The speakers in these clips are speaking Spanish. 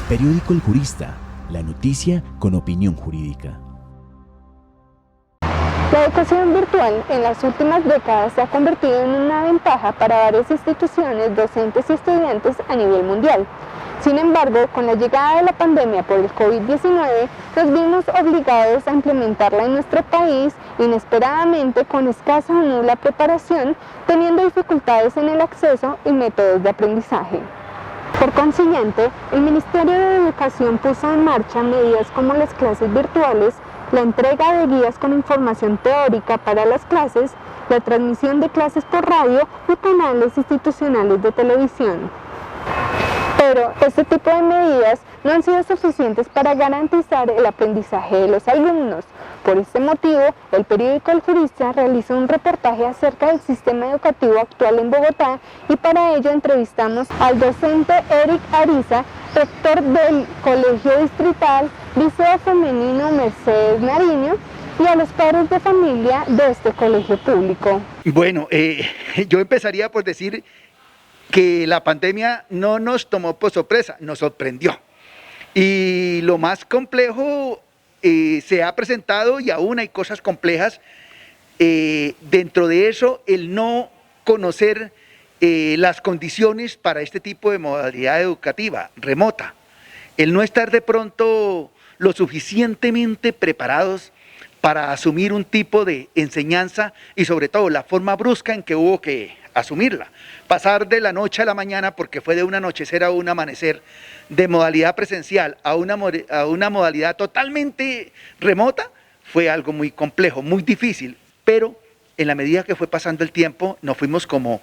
Periódico El Jurista, la noticia con opinión jurídica. La educación virtual en las últimas décadas se ha convertido en una ventaja para varias instituciones, docentes y estudiantes a nivel mundial. Sin embargo, con la llegada de la pandemia por el COVID-19, nos vimos obligados a implementarla en nuestro país inesperadamente con escasa o nula preparación, teniendo dificultades en el acceso y métodos de aprendizaje. Por consiguiente, el Ministerio de Educación puso en marcha medidas como las clases virtuales, la entrega de guías con información teórica para las clases, la transmisión de clases por radio y canales institucionales de televisión. Pero este tipo de medidas no han sido suficientes para garantizar el aprendizaje de los alumnos. Por este motivo, el periódico El Jurista realizó un reportaje acerca del sistema educativo actual en Bogotá y para ello entrevistamos al docente Eric Ariza, rector del Colegio Distrital Liceo Femenino Mercedes Nariño, y a los padres de familia de este colegio público. Bueno, yo empezaría por decir que la pandemia no nos tomó por sorpresa, nos sorprendió. Y lo más complejo se ha presentado, y aún hay cosas complejas. Dentro de eso, el no conocer las condiciones para este tipo de modalidad educativa remota, el no estar de pronto lo suficientemente preparados para asumir un tipo de enseñanza y sobre todo la forma brusca en que hubo que asumirla. Pasar de la noche a la mañana, porque fue de un anochecer a un amanecer, de modalidad presencial a una modalidad totalmente remota, fue algo muy complejo, muy difícil, pero en la medida que fue pasando el tiempo, nos fuimos como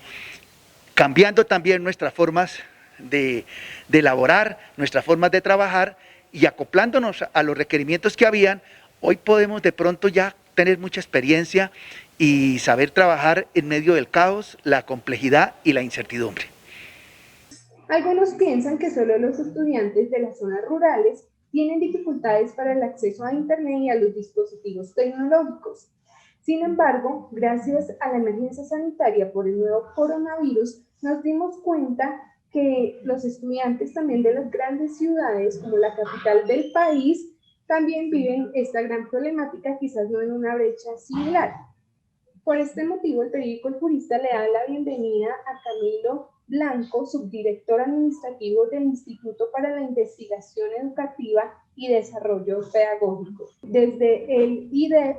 cambiando también nuestras formas de elaborar, nuestras formas de trabajar y acoplándonos a los requerimientos que habían. Hoy podemos de pronto ya tener mucha experiencia y saber trabajar en medio del caos, la complejidad y la incertidumbre. Algunos piensan que solo los estudiantes de las zonas rurales tienen dificultades para el acceso a Internet y a los dispositivos tecnológicos. Sin embargo, gracias a la emergencia sanitaria por el nuevo coronavirus, nos dimos cuenta que los estudiantes también de las grandes ciudades, como la capital del país, también viven esta gran problemática, quizás no en una brecha similar. Por este motivo, el periódico El Jurista le da la bienvenida a Camilo Blanco, subdirector administrativo del Instituto para la Investigación Educativa y Desarrollo Pedagógico. Desde el IDEP,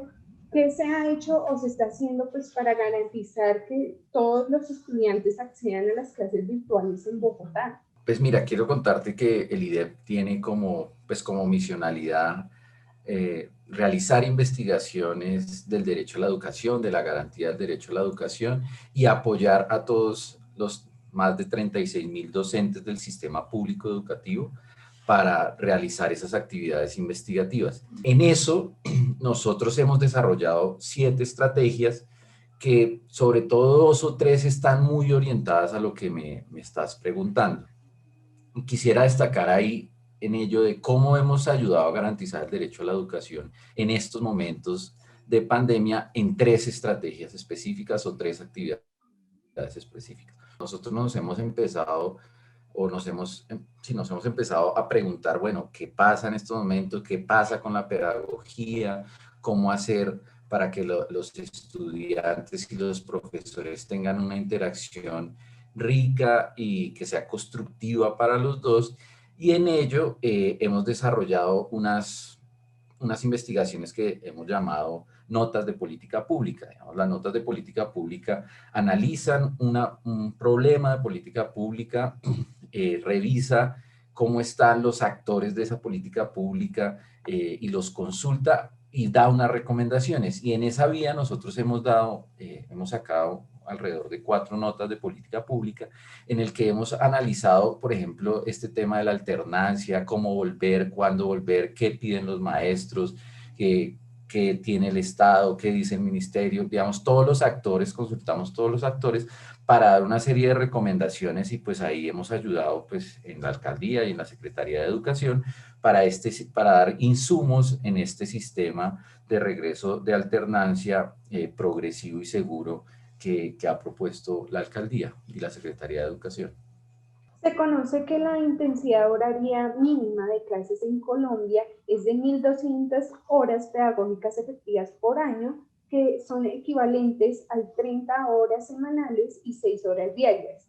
¿qué se ha hecho o se está haciendo para garantizar que todos los estudiantes accedan a las clases virtuales en Bogotá? Pues mira, quiero contarte que el IDEP tiene como misionalidad realizar investigaciones del derecho a la educación, de la garantía del derecho a la educación y apoyar a todos los más de 36.000 docentes del sistema público educativo para realizar esas actividades investigativas. En eso, nosotros hemos desarrollado 7 estrategias que sobre todo 2 o 3 están muy orientadas a lo que me estás preguntando. Quisiera destacar ahí en ello de cómo hemos ayudado a garantizar el derecho a la educación en estos momentos de pandemia en 3 estrategias específicas o 3 actividades específicas. Nosotros nos hemos empezado a preguntar, bueno, ¿qué pasa en estos momentos? ¿Qué pasa con la pedagogía? ¿Cómo hacer para que los estudiantes y los profesores tengan una interacción rica y que sea constructiva para los dos? Y en ello hemos desarrollado unas investigaciones que hemos llamado notas de política pública. Digamos, las notas de política pública analizan un problema de política pública, revisa cómo están los actores de esa política pública y los consulta y da unas recomendaciones. Y en esa vía nosotros hemos sacado alrededor de 4 notas de política pública en el que hemos analizado, por ejemplo, este tema de la alternancia, cómo volver, cuándo volver, qué piden los maestros, qué tiene el Estado, qué dice el ministerio, digamos, todos los actores, consultamos todos los actores para dar una serie de recomendaciones y pues ahí hemos ayudado pues en la alcaldía y en la Secretaría de Educación para dar insumos en este sistema de regreso de alternancia progresivo y seguro que ha propuesto la alcaldía y la Secretaría de Educación. Se conoce que la intensidad horaria mínima de clases en Colombia es de 1.200 horas pedagógicas efectivas por año, que son equivalentes a 30 horas semanales y 6 horas diarias.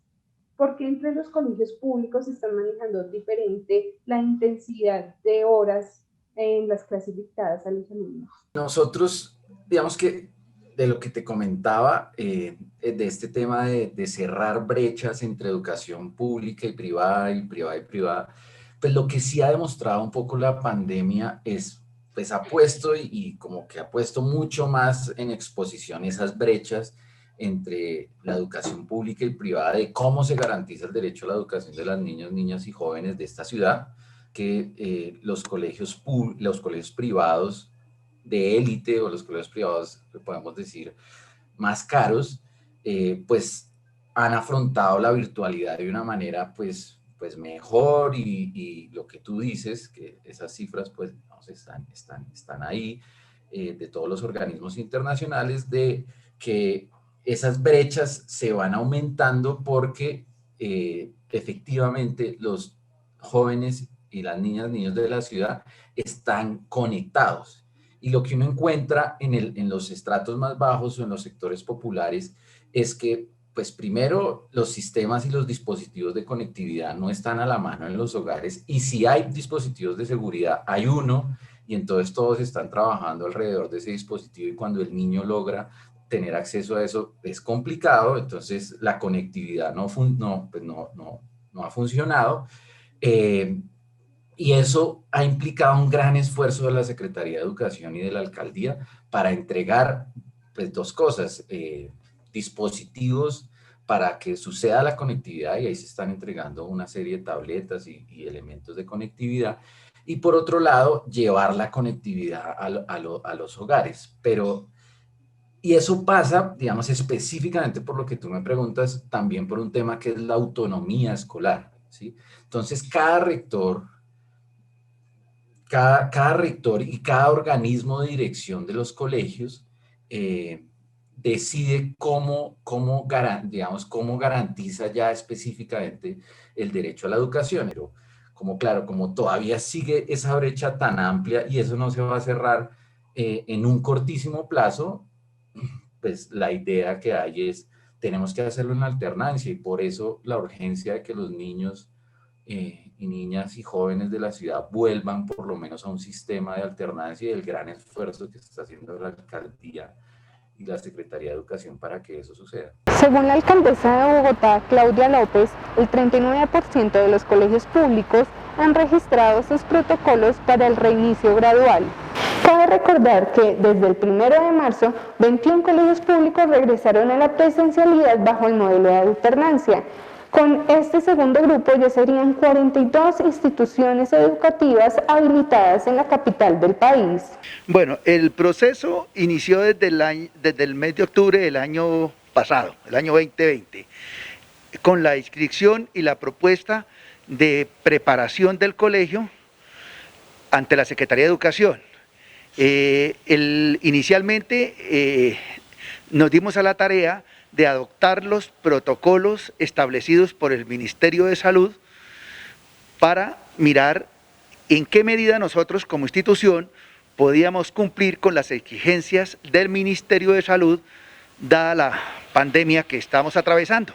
¿Por qué entre los colegios públicos están manejando diferente la intensidad de horas en las clases dictadas a los alumnos? Nosotros, digamos que de lo que te comentaba, de este tema de cerrar brechas entre educación pública y privada, pues lo que sí ha demostrado un poco la pandemia es, pues ha puesto y como que ha puesto mucho más en exposición esas brechas entre la educación pública y privada, de cómo se garantiza el derecho a la educación de las niñas, niñas y jóvenes de esta ciudad, que los colegios privados de élite o los colegios privados, podemos decir, más caros, pues han afrontado la virtualidad de una manera pues mejor y lo que tú dices, que esas cifras pues no, están ahí, de todos los organismos internacionales, de que esas brechas se van aumentando porque efectivamente los jóvenes y las niñas, niños de la ciudad están conectados. Y lo que uno encuentra en los estratos más bajos o en los sectores populares es que, pues primero, los sistemas y los dispositivos de conectividad no están a la mano en los hogares, y si hay dispositivos de seguridad, hay uno, y entonces todos están trabajando alrededor de ese dispositivo, y cuando el niño logra tener acceso a eso es complicado, entonces la conectividad no ha funcionado. Y eso ha implicado un gran esfuerzo de la Secretaría de Educación y de la Alcaldía para entregar pues, dos cosas, dispositivos para que suceda la conectividad, y ahí se están entregando una serie de tabletas y elementos de conectividad, y por otro lado, llevar la conectividad a los hogares. Y eso pasa, digamos, específicamente por lo que tú me preguntas, también por un tema que es la autonomía escolar, ¿sí? Entonces, cada rector y cada organismo de dirección de los colegios decide cómo garantiza ya específicamente el derecho a la educación. Pero claro, como todavía sigue esa brecha tan amplia y eso no se va a cerrar en un cortísimo plazo, pues la idea que hay es, tenemos que hacerlo en alternancia, y por eso la urgencia de que los niños y niñas y jóvenes de la ciudad vuelvan por lo menos a un sistema de alternancia, y el gran esfuerzo que está haciendo la alcaldía y la Secretaría de Educación para que eso suceda. Según la alcaldesa de Bogotá, Claudia López, el 39% de los colegios públicos han registrado sus protocolos para el reinicio gradual. Cabe recordar que desde el 1 de marzo, 21 colegios públicos regresaron a la presencialidad bajo el modelo de alternancia. Con este segundo grupo ya serían 42 instituciones educativas habilitadas en la capital del país. Bueno, el proceso inició desde el mes de octubre del año pasado, el año 2020, con la inscripción y la propuesta de preparación del colegio ante la Secretaría de Educación. Inicialmente nos dimos a la tarea de adoptar los protocolos establecidos por el Ministerio de Salud para mirar en qué medida nosotros como institución podíamos cumplir con las exigencias del Ministerio de Salud dada la pandemia que estamos atravesando.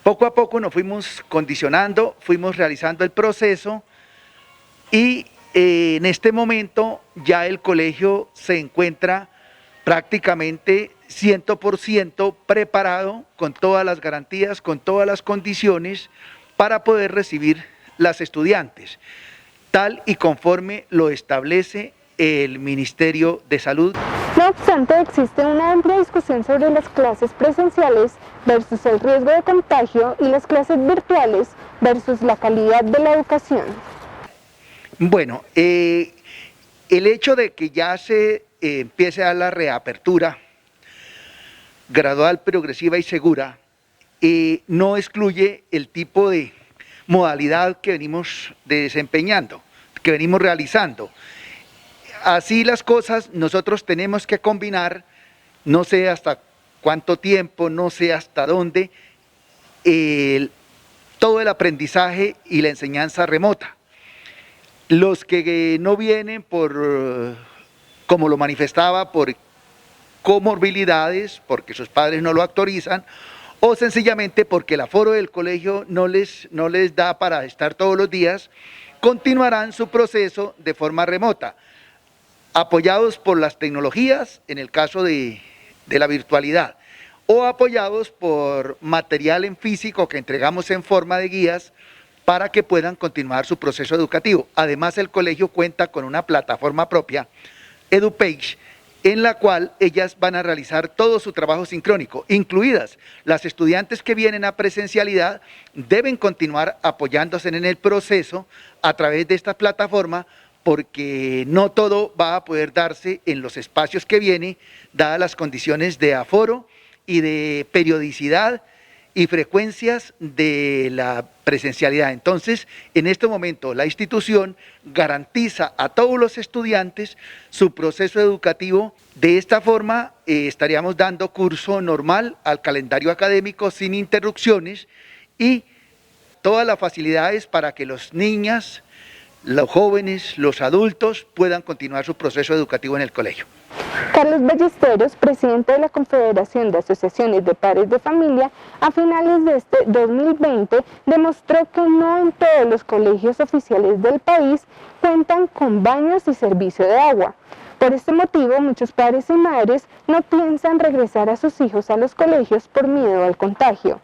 Poco a poco nos fuimos condicionando, fuimos realizando el proceso, y en este momento ya el colegio se encuentra prácticamente 100% preparado, con todas las garantías, con todas las condiciones para poder recibir las estudiantes, tal y conforme lo establece el Ministerio de Salud. No obstante, existe una amplia discusión sobre las clases presenciales versus el riesgo de contagio y las clases virtuales versus la calidad de la educación. Bueno, el hecho de que ya se empiece a dar la reapertura gradual, progresiva y segura, no excluye el tipo de modalidad que venimos desempeñando, que venimos realizando. Así las cosas, nosotros tenemos que combinar, no sé hasta cuánto tiempo, no sé hasta dónde, todo el aprendizaje y la enseñanza remota. Los que no vienen como lo manifestaba, por comorbilidades, porque sus padres no lo autorizan, o sencillamente porque el aforo del colegio no les da para estar todos los días, continuarán su proceso de forma remota, apoyados por las tecnologías, en el caso de la virtualidad, o apoyados por material en físico que entregamos en forma de guías para que puedan continuar su proceso educativo. Además, el colegio cuenta con una plataforma propia, EduPage, en la cual ellas van a realizar todo su trabajo sincrónico, incluidas las estudiantes que vienen a presencialidad, deben continuar apoyándose en el proceso a través de esta plataforma, porque no todo va a poder darse en los espacios que viene, dadas las condiciones de aforo y de periodicidad y frecuencias de la presencialidad. Entonces, en este momento, la institución garantiza a todos los estudiantes su proceso educativo. De esta forma, estaríamos dando curso normal al calendario académico sin interrupciones y todas las facilidades para que los niños, los jóvenes, los adultos puedan continuar su proceso educativo en el colegio. Carlos Ballesteros, presidente de la Confederación de Asociaciones de Padres de Familia, a finales de este 2020 demostró que no en todos los colegios oficiales del país cuentan con baños y servicio de agua. Por este motivo, muchos padres y madres no piensan regresar a sus hijos a los colegios por miedo al contagio.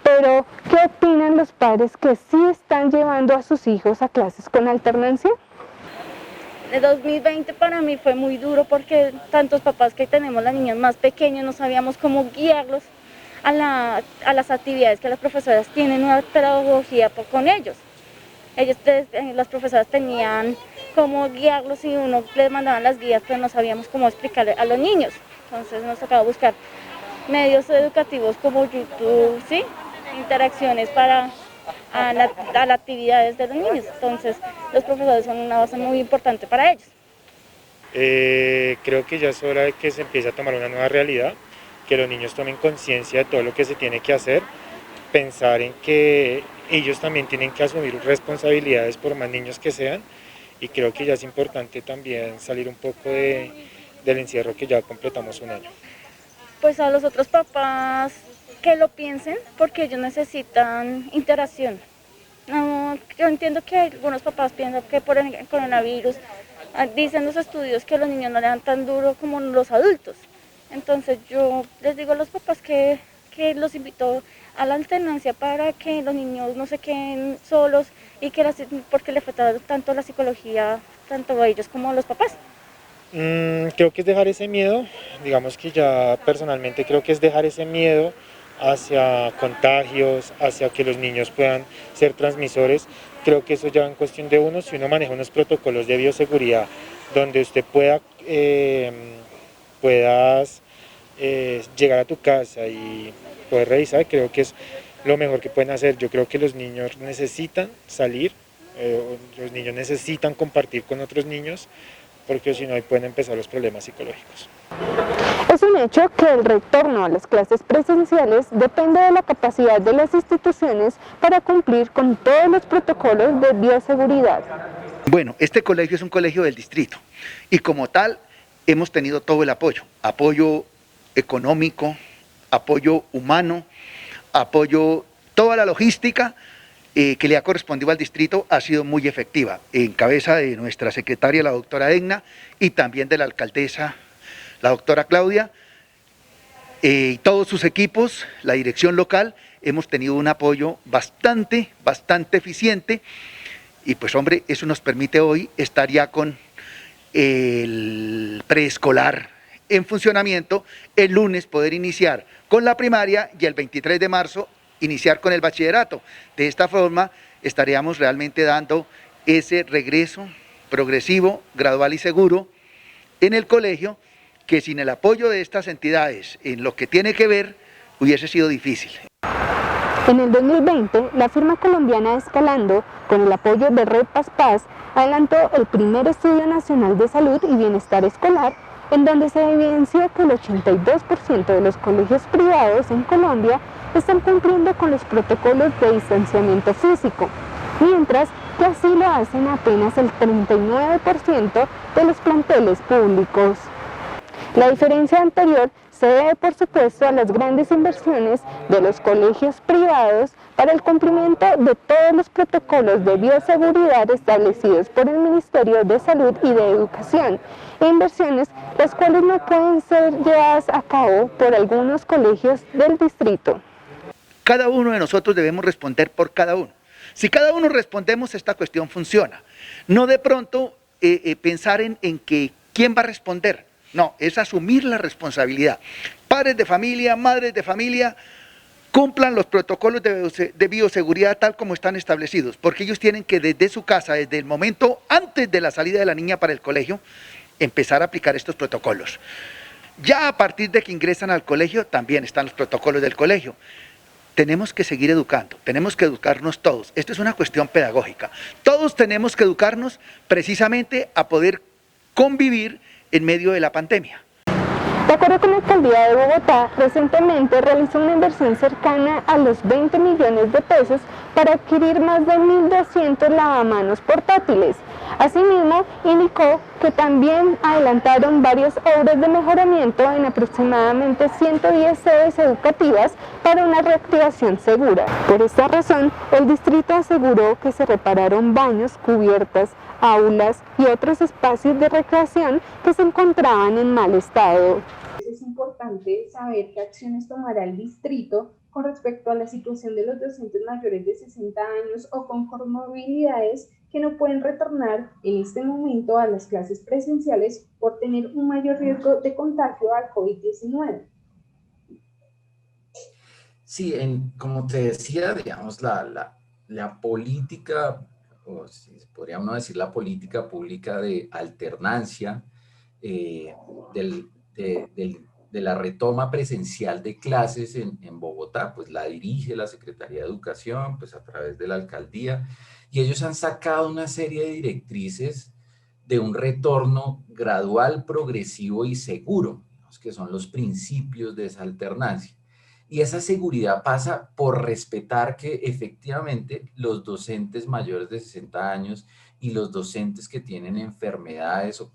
Pero, ¿qué opinan los padres que sí están llevando a sus hijos a clases con alternancia? El 2020 para mí fue muy duro porque tantos papás que tenemos las niñas más pequeñas no sabíamos cómo guiarlos a las actividades que las profesoras tienen una pedagogía con ellos. Las profesoras tenían cómo guiarlos y uno les mandaban las guías, pero no sabíamos cómo explicarle a los niños. Entonces nos tocaba buscar medios educativos como YouTube, ¿sí? Interacciones para las actividades de los niños. Entonces los profesores son una base muy importante para ellos. Creo que ya es hora de que se empiece a tomar una nueva realidad, que los niños tomen conciencia de todo lo que se tiene que hacer, pensar en que ellos también tienen que asumir responsabilidades por más niños que sean, y creo que ya es importante también salir un poco del encierro que ya completamos un año. Pues a los otros papás que lo piensen, porque ellos necesitan interacción. No, yo entiendo que algunos papás piensan que por el coronavirus, dicen los estudios que los niños no le dan tan duro como los adultos. Entonces yo les digo a los papás que los invito a la alternancia para que los niños no se queden solos y porque le afecta tanto la psicología, tanto a ellos como a los papás. Creo que es dejar ese miedo, digamos que ya personalmente creo que es dejar ese miedo hacia contagios, hacia que los niños puedan ser transmisores. Creo que eso ya va en cuestión de uno, si uno maneja unos protocolos de bioseguridad donde usted puedas llegar a tu casa y poder revisar, creo que es lo mejor que pueden hacer. Yo creo que los niños necesitan salir, los niños necesitan compartir con otros niños, porque si no ahí pueden empezar los problemas psicológicos. Es un hecho que el retorno a las clases presenciales depende de la capacidad de las instituciones para cumplir con todos los protocolos de bioseguridad. Bueno, este colegio es un colegio del distrito y como tal hemos tenido todo el apoyo económico, apoyo humano, toda la logística que le ha correspondido al distrito ha sido muy efectiva, en cabeza de nuestra secretaria, la doctora Egna, y también de la alcaldesa, la doctora Claudia, y todos sus equipos, la dirección local, hemos tenido un apoyo bastante eficiente, y pues hombre, eso nos permite hoy estar ya con el preescolar en funcionamiento, el lunes poder iniciar con la primaria y el 23 de marzo iniciar con el bachillerato. De esta forma estaríamos realmente dando ese regreso progresivo, gradual y seguro en el colegio, que sin el apoyo de estas entidades en lo que tiene que ver hubiese sido difícil. En el 2020, la firma colombiana Escalando, con el apoyo de Red Paz Paz, adelantó el primer Estudio Nacional de Salud y Bienestar Escolar, en donde se evidencia que el 82% de los colegios privados en Colombia están cumpliendo con los protocolos de distanciamiento físico, mientras que así lo hacen apenas el 39% de los planteles públicos. La diferencia anterior se debe, por supuesto, a las grandes inversiones de los colegios privados para el cumplimiento de todos los protocolos de bioseguridad establecidos por el Ministerio de Salud y de Educación, e inversiones las cuales no pueden ser llevadas a cabo por algunos colegios del distrito. Cada uno de nosotros debemos responder por cada uno. Si cada uno respondemos, esta cuestión funciona. No de pronto pensar en que quién va a responder. No, es asumir la responsabilidad. Padres de familia, madres de familia, cumplan los protocolos de bioseguridad tal como están establecidos, porque ellos tienen que desde su casa, desde el momento antes de la salida de la niña para el colegio, empezar a aplicar estos protocolos. Ya a partir de que ingresan al colegio, también están los protocolos del colegio. Tenemos que seguir educando, tenemos que educarnos todos. Esto es una cuestión pedagógica. Todos tenemos que educarnos precisamente a poder convivir en medio de la pandemia. De acuerdo con la Alcaldía de Bogotá, recientemente realizó una inversión cercana a los 20 millones de pesos para adquirir más de 1.200 lavamanos portátiles. Asimismo, indicó que también adelantaron varias obras de mejoramiento en aproximadamente 110 sedes educativas para una reactivación segura. Por esta razón, el distrito aseguró que se repararon baños, cubiertas, aulas y otros espacios de recreación que se encontraban en mal estado. Es importante saber qué acciones tomará el distrito con respecto a la situación de los docentes mayores de 60 años o con comorbilidades que no pueden retornar en este momento a las clases presenciales por tener un mayor riesgo de contagio al COVID-19. Sí, como te decía, digamos, la política, o si podría uno decir la política pública de alternancia de la retoma presencial de clases en Bogotá, pues la dirige la Secretaría de Educación, pues a través de la alcaldía, y ellos han sacado una serie de directrices de un retorno gradual, progresivo y seguro, que son los principios de esa alternancia. Y esa seguridad pasa por respetar que efectivamente los docentes mayores de 60 años y los docentes que tienen enfermedades o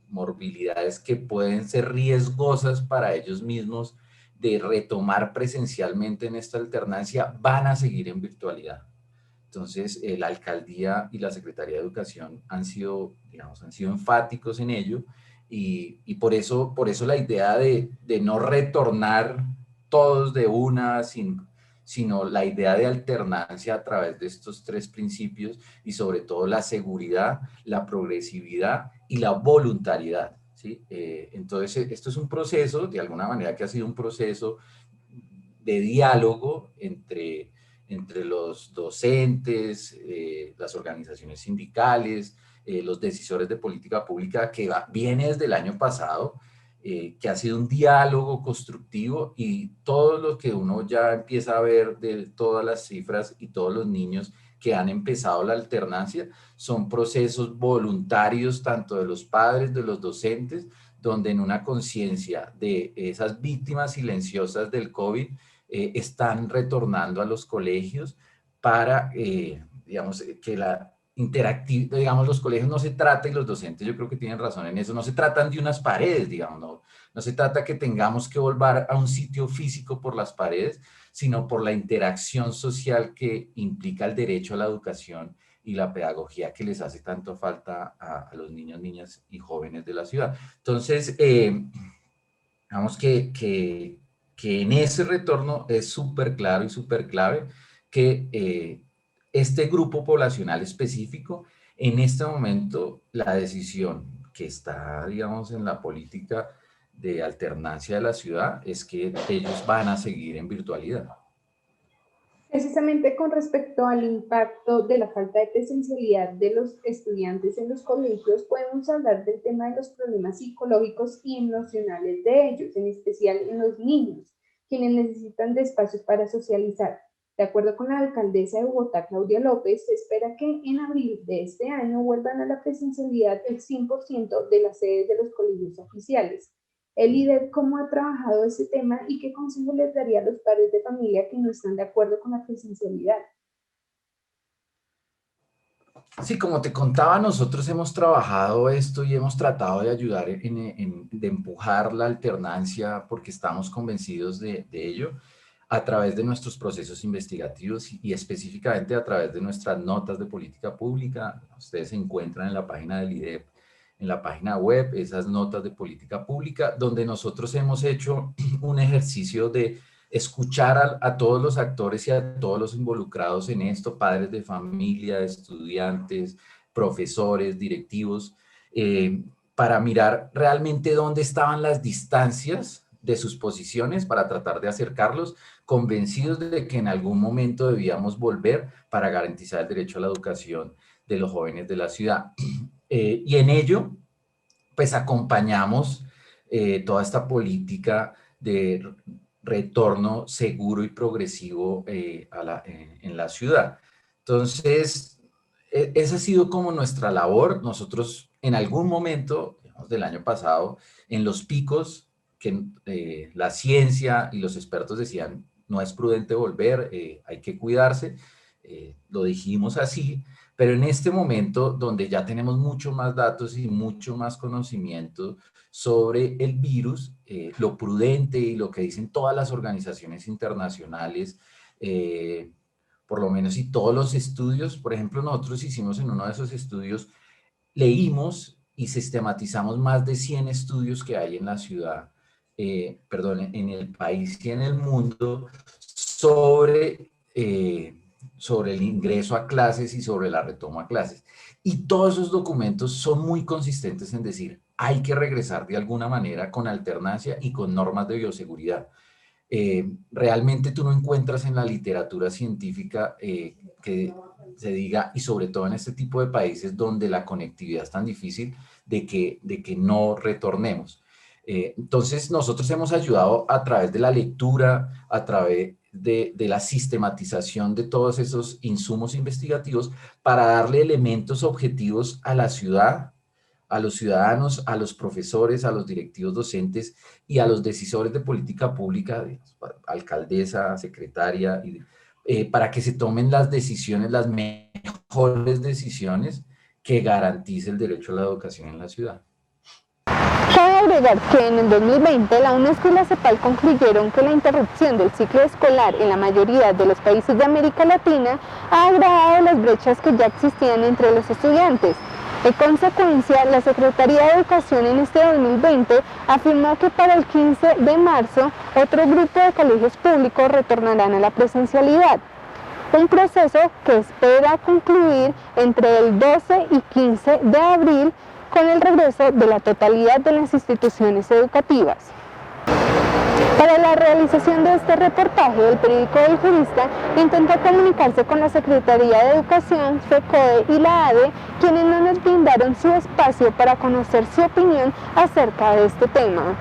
morbilidades que pueden ser riesgosas para ellos mismos de retomar presencialmente en esta alternancia van a seguir en virtualidad. Entonces, la alcaldía y la Secretaría de Educación han sido enfáticos en ello y por eso la idea de no retornar todos de una, sino la idea de alternancia a través de estos tres principios y sobre todo la seguridad, la progresividad y la voluntariedad, ¿sí? Entonces, esto es un proceso, de alguna manera que ha sido un proceso de diálogo entre los docentes, las organizaciones sindicales, los decisores de política pública, que viene desde el año pasado, que ha sido un diálogo constructivo y todo lo que uno ya empieza a ver de todas las cifras y todos los niños que han empezado la alternancia son procesos voluntarios tanto de los padres, de los docentes, donde en una conciencia de esas víctimas silenciosas del COVID están retornando a los colegios para, digamos, que la interactividad, digamos, los colegios no se trata, y los docentes yo creo que tienen razón en eso, no se tratan de unas paredes, digamos, no se trata que tengamos que volver a un sitio físico por las paredes, sino por la interacción social que implica el derecho a la educación y la pedagogía que les hace tanto falta a los niños, niñas y jóvenes de la ciudad. Entonces, digamos que en ese retorno es súper claro y súper clave que este grupo poblacional específico, en este momento, la decisión que está, digamos, en la política de alternancia de la ciudad es que ellos van a seguir en virtualidad. Precisamente con respecto al impacto de la falta de presencialidad de los estudiantes en los colegios, podemos hablar del tema de los problemas psicológicos y emocionales de ellos, en especial en los niños, quienes necesitan de espacios para socializar. De acuerdo con la alcaldesa de Bogotá, Claudia López, se espera que en abril de este año vuelvan a la presencialidad el 100% de las sedes de los colegios oficiales. El IDEB, ¿cómo ha trabajado ese tema y qué consejo les daría a los padres de familia que no están de acuerdo con la presencialidad? Sí, como te contaba, nosotros hemos trabajado esto y hemos tratado de ayudar de empujar la alternancia porque estamos convencidos de ello a través de nuestros procesos investigativos y específicamente a través de nuestras notas de política pública. Ustedes se encuentran en la página del IDEP, en la página web, esas notas de política pública, donde nosotros hemos hecho un ejercicio de escuchar a todos los actores y a todos los involucrados en esto, padres de familia, estudiantes, profesores, directivos, para mirar realmente dónde estaban las distancias de sus posiciones para tratar de acercarlos, convencidos de que en algún momento debíamos volver para garantizar el derecho a la educación de los jóvenes de la ciudad. Y en ello, pues acompañamos toda esta política de retorno seguro y progresivo en la ciudad. Entonces, esa ha sido como nuestra labor. Nosotros en algún momento, digamos, del año pasado, en los picos que la ciencia y los expertos decían no es prudente volver, hay que cuidarse, lo dijimos así, pero en este momento donde ya tenemos mucho más datos y mucho más conocimiento sobre el virus, lo prudente y lo que dicen todas las organizaciones internacionales, por lo menos y todos los estudios, por ejemplo, nosotros hicimos en uno de esos estudios, leímos y sistematizamos más de 100 estudios que hay en la ciudad, en el país y en el mundo sobre el ingreso a clases y sobre la retoma a clases. Y todos esos documentos son muy consistentes en decir, hay que regresar de alguna manera con alternancia y con normas de bioseguridad. Realmente tú no encuentras en la literatura científica que se diga, y sobre todo en este tipo de países donde la conectividad es tan difícil, de que no retornemos. Entonces nosotros hemos ayudado a través de la lectura, a través de la sistematización de todos esos insumos investigativos para darle elementos objetivos a la ciudad, a los ciudadanos, a los profesores, a los directivos docentes y a los decisores de política pública, alcaldesa, secretaria, para que se tomen las decisiones, las mejores decisiones que garantice el derecho a la educación en la ciudad. Cabe agregar que en el 2020 la UNESCO y la CEPAL concluyeron que la interrupción del ciclo escolar en la mayoría de los países de América Latina ha agravado las brechas que ya existían entre los estudiantes. En consecuencia, la Secretaría de Educación en este 2020 afirmó que para el 15 de marzo otro grupo de colegios públicos retornarán a la presencialidad. Un proceso que espera concluir entre el 12 y 15 de abril con el regreso de la totalidad de las instituciones educativas. Para la realización de este reportaje, el periódico El Jurista intentó comunicarse con la Secretaría de Educación, FECODE y la ADE, quienes no nos brindaron su espacio para conocer su opinión acerca de este tema.